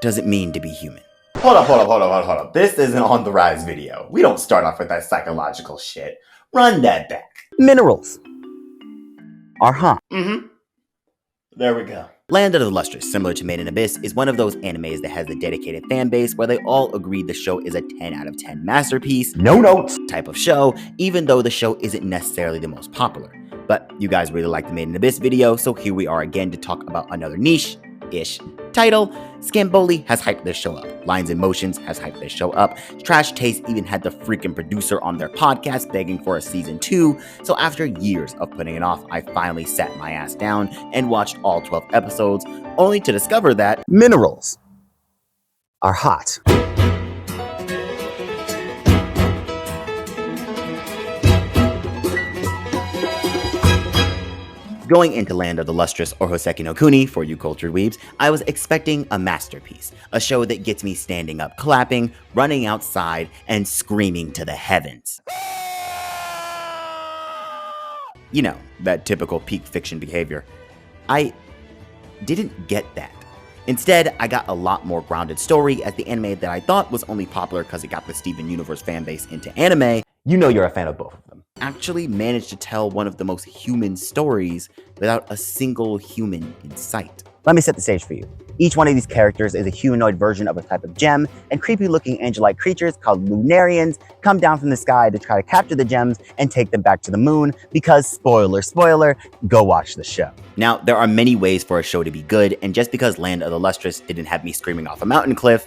doesn't mean to be human. Hold up. This isn't on the Rise video. We don't start off with that psychological shit. Run that back. Minerals are hot. There we go. Land of the Lustrous, similar to Made in Abyss, is one of those animes that has a dedicated fan base where they all agree the show is a 10 out of 10 masterpiece, No notes type of show, even though the show isn't necessarily the most popular. But you guys really liked the Made in Abyss video, so here we are again to talk about another niche-ish title. Scamboli has hyped this show up. Lines in Motions has hyped this show up. Trash Taste even had the freaking producer on their podcast begging for a season 2. So after years of putting it off, I finally sat my ass down and watched all 12 episodes, only to discover that minerals are hot. Going into Land of the Lustrous, or Hoseki no Kuni for you cultured weebs, I was expecting a masterpiece, a show that gets me standing up, clapping, running outside, and screaming to the heavens. You know, that typical peak fiction behavior. I didn't get that. Instead, I got a lot more grounded story as the anime that I thought was only popular because it got the Steven Universe fanbase into anime. You know you're a fan of both of them. Actually managed to tell one of the most human stories without a single human in sight. Let me set the stage for you. Each one of these characters is a humanoid version of a type of gem, and creepy-looking angel-like creatures called Lunarians come down from the sky to try to capture the gems and take them back to the moon because, spoiler, go watch the show. Now, there are many ways for a show to be good, and just because Land of the Lustrous didn't have me screaming off a mountain cliff,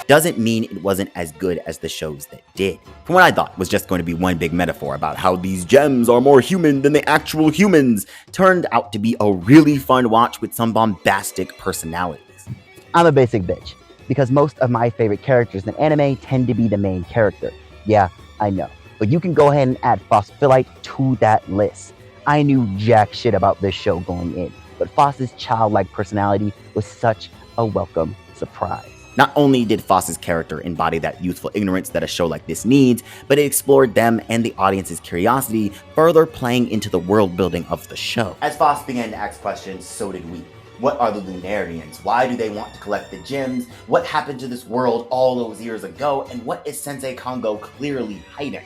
doesn't mean it wasn't as good as the shows that did. From what I thought was just going to be one big metaphor about how these gems are more human than the actual humans, turned out to be a really fun watch with some bombastic personalities. I'm a basic bitch, because most of my favorite characters in anime tend to be the main character. Yeah, I know, but you can go ahead and add Phosphilite to that list. I knew jack shit about this show going in, but Foss's childlike personality was such a welcome surprise. Not only did Foss's character embody that youthful ignorance that a show like this needs, but it explored them and the audience's curiosity, further playing into the world building of the show. As Foss began to ask questions, so did we. What are the Lunarians? Why do they want to collect the gems? What happened to this world all those years ago? And what is Sensei Kongo clearly hiding?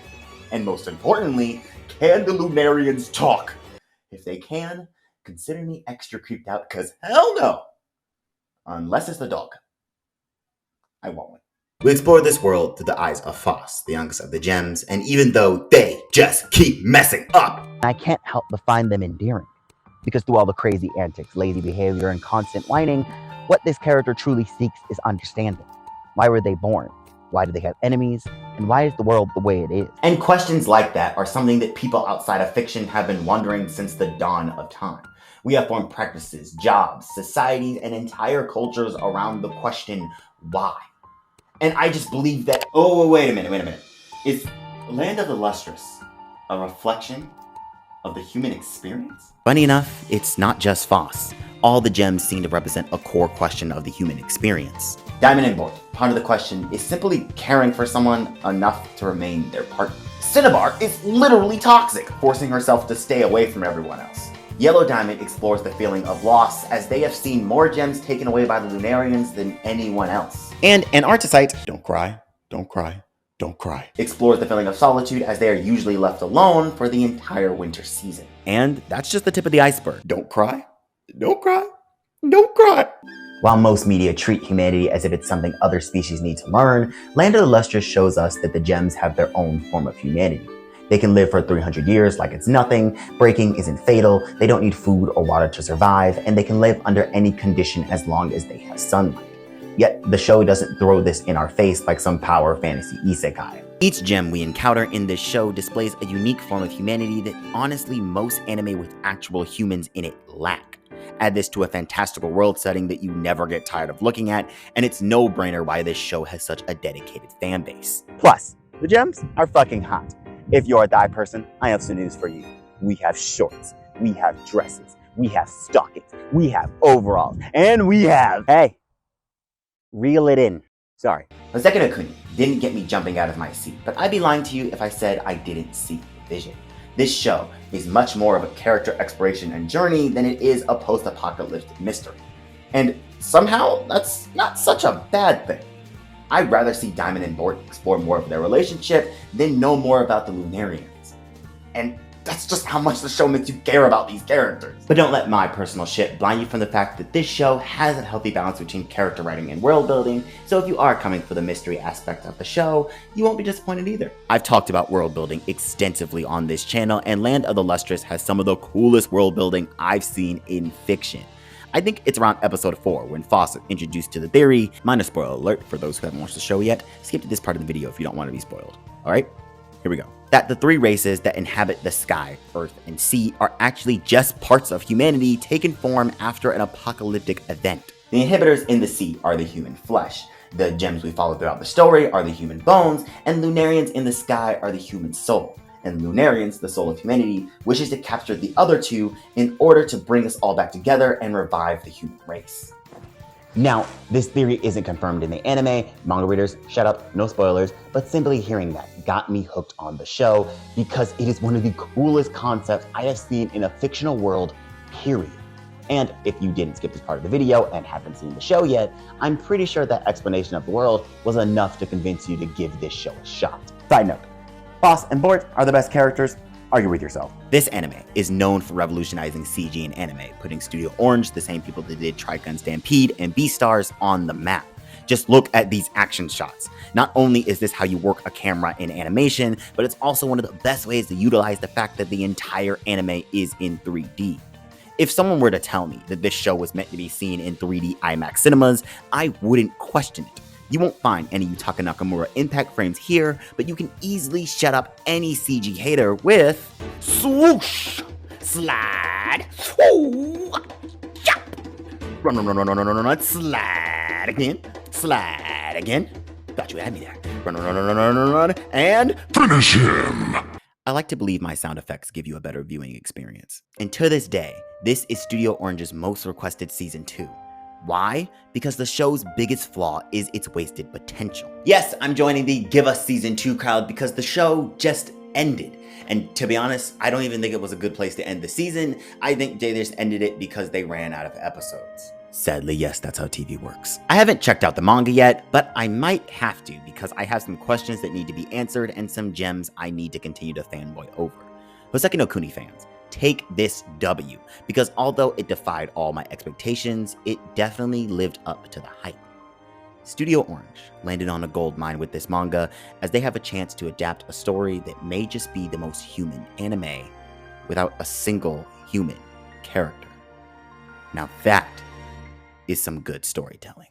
And most importantly, can the Lunarians talk? If they can, consider me extra creeped out, cause hell no! Unless it's the dog. I won't. We explore this world through the eyes of Foss, the youngest of the gems, and even though they just keep messing up, I can't help but find them endearing. Because through all the crazy antics, lazy behavior, and constant whining, what this character truly seeks is understanding. Why were they born? Why do they have enemies? And why is the world the way it is? And questions like that are something that people outside of fiction have been wondering since the dawn of time. We have formed practices, jobs, societies, and entire cultures around the question, why? And I just believe that... Oh, wait a minute. Is Land of the Lustrous a reflection of the human experience? Funny enough, it's not just Foss. All the gems seem to represent a core question of the human experience. Diamond and Board, part of the question is simply caring for someone enough to remain their partner. Cinnabar is literally toxic, forcing herself to stay away from everyone else. Yellow Diamond explores the feeling of loss, as they have seen more gems taken away by the Lunarians than anyone else. And Antarcticite, don't cry, explores the feeling of solitude, as they are usually left alone for the entire winter season. And that's just the tip of the iceberg. Don't cry. While most media treat humanity as if it's something other species need to learn, Land of the Lustrous shows us that the gems have their own form of humanity. They can live for 300 years like it's nothing, breaking isn't fatal, they don't need food or water to survive, and they can live under any condition as long as they have sunlight. Yet, the show doesn't throw this in our face like some power fantasy isekai. Each gem we encounter in this show displays a unique form of humanity that honestly most anime with actual humans in it lack. Add this to a fantastical world setting that you never get tired of looking at, and it's no-brainer why this show has such a dedicated fan base. Plus, the gems are fucking hot. If you're a thigh person, I have some news for you. We have shorts, we have dresses, we have stockings, we have overalls, and we have... Hey, reel it in. Sorry. Hoseki no Kuni didn't get me jumping out of my seat, but I'd be lying to you if I said I didn't see vision. This show is much more of a character exploration and journey than it is a post-apocalyptic mystery. And somehow that's not such a bad thing. I'd rather see Diamond and Bort explore more of their relationship than know more about the Lunarians. And that's just how much the show makes you care about these characters. But don't let my personal shit blind you from the fact that this show has a healthy balance between character writing and world building, so if you are coming for the mystery aspect of the show, you won't be disappointed either. I've talked about world building extensively on this channel, and Land of the Lustrous has some of the coolest world building I've seen in fiction. I think it's around episode 4 when Foss is introduced to the theory. Minor spoiler alert for those who haven't watched the show yet. Skip to this part of the video if you don't want to be spoiled. Alright? Here we go. That the 3 races that inhabit the sky, earth, and sea are actually just parts of humanity taken form after an apocalyptic event. The inhibitors in the sea are the human flesh. The gems we follow throughout the story are the human bones, and Lunarians in the sky are the human soul. And Lunarians, the soul of humanity, wishes to capture the other 2 in order to bring us all back together and revive the human race. Now, this theory isn't confirmed in the anime. Manga readers, shut up, no spoilers, but simply hearing that got me hooked on the show because it is one of the coolest concepts I have seen in a fictional world, period. And if you didn't skip this part of the video and haven't seen the show yet, I'm pretty sure that explanation of the world was enough to convince you to give this show a shot. Side note, Foss and Bort are the best characters. Argue with yourself. This anime is known for revolutionizing CG in anime, putting Studio Orange, the same people that did Trigun Stampede and Beastars, on the map. Just look at these action shots. Not only is this how you work a camera in animation, but it's also one of the best ways to utilize the fact that the entire anime is in 3D. If someone were to tell me that this show was meant to be seen in 3D IMAX cinemas, I wouldn't question it. You won't find any Yutaka Nakamura impact frames here, but you can easily shut up any CG hater with swoosh, slide, swoo, chop, run, slide again, got you at me there, run, and finish him. I like to believe my sound effects give you a better viewing experience. And to this day, this is Studio Orange's most requested season 2. Why? Because the show's biggest flaw is its wasted potential. Yes, I'm joining the give us season 2 crowd because the show just ended. And to be honest, I don't even think it was a good place to end the season. I think they just ended it because they ran out of episodes. Sadly, yes, that's how TV works. I haven't checked out the manga yet, but I might have to because I have some questions that need to be answered and some gems I need to continue to fanboy over. Hoseki no Kuni fans, take this W, because although it defied all my expectations, it definitely lived up to the hype. Studio Orange landed on a gold mine with this manga, as they have a chance to adapt a story that may just be the most human anime without a single human character. Now that is some good storytelling.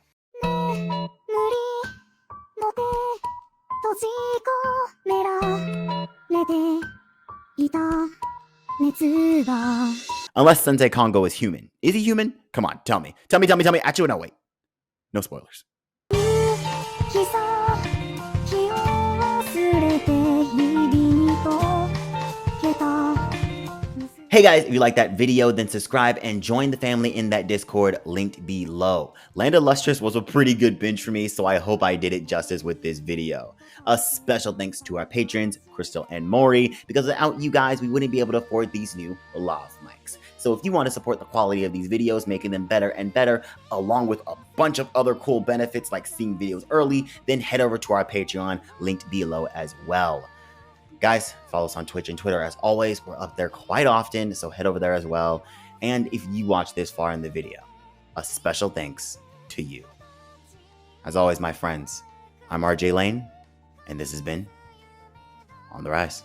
Unless Sensei Kongo is human. Is he human? Come on, tell me. Actually, no, wait. No spoilers. Hey guys, if you like that video, then subscribe and join the family in that Discord linked below. Land of Lustrous was a pretty good binge for me, so I hope I did it justice with this video. A special thanks to our patrons, Crystal and Maury, because without you guys, we wouldn't be able to afford these new lav mics. So if you want to support the quality of these videos, making them better and better, along with a bunch of other cool benefits like seeing videos early, then head over to our Patreon, linked below as well. Guys, follow us on Twitch and Twitter as always. We're up there quite often, so head over there as well. And if you watch this far in the video, a special thanks to you. As always, my friends, I'm RJ Lane, and this has been On the Rise.